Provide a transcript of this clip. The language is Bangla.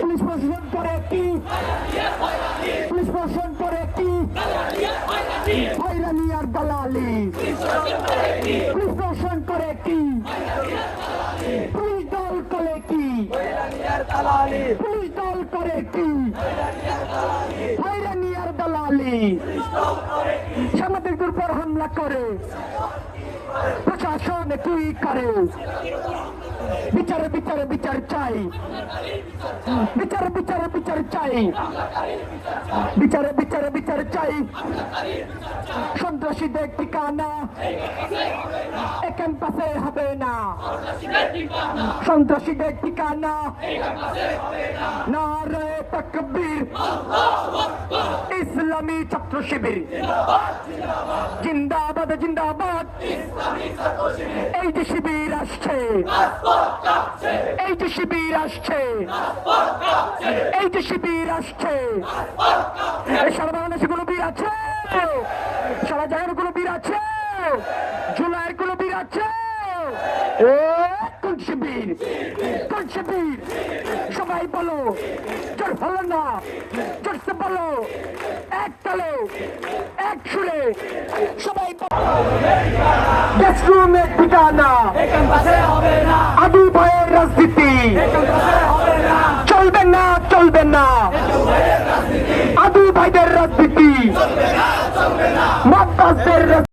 পুলিশ প্রশাসন করে কি? পুলিশ প্রশাসন করে কি? হয়রানি আর দালালি। পুলিশ প্রশাসন করে কি? পুলিশ দল করে কি? পুলিশ দল করে কি? হয়রানি আর দালালি। সাংবাদিকদের উপর হামলা করে প্রশাসন কি করে? বিচারে বিচারে বিচার চাই। বিচারে বিচারে বিচার চাই। বিচারে বিচারে বিচার চাই। সন্ত্রাসীদের ঠিকানা এ ক্যাম্পাসে হবে না। সন্ত্রাসীদের ঠিকানা নারে তাকবীর। ইসলামী ছাত্র শিবির জিন্দাবাদ জিন্দাবাদ। এই যে শিবির আসছে, এই যে শিবির আসছে, এই যে শিবির আসছে। সারা বাংলাদেশে কোনো বীর আছে? সারা জায়গার কোনো বীর আছে? জুলাইয়ের কোনো বীর আছে? কোন শিবির? কোন শিবির? সবাই বলো, জোর হলো না, জোরসে বলো, এক তালে এক সুরে সবাই। গেস্ট রুমের ঠিকানা আদু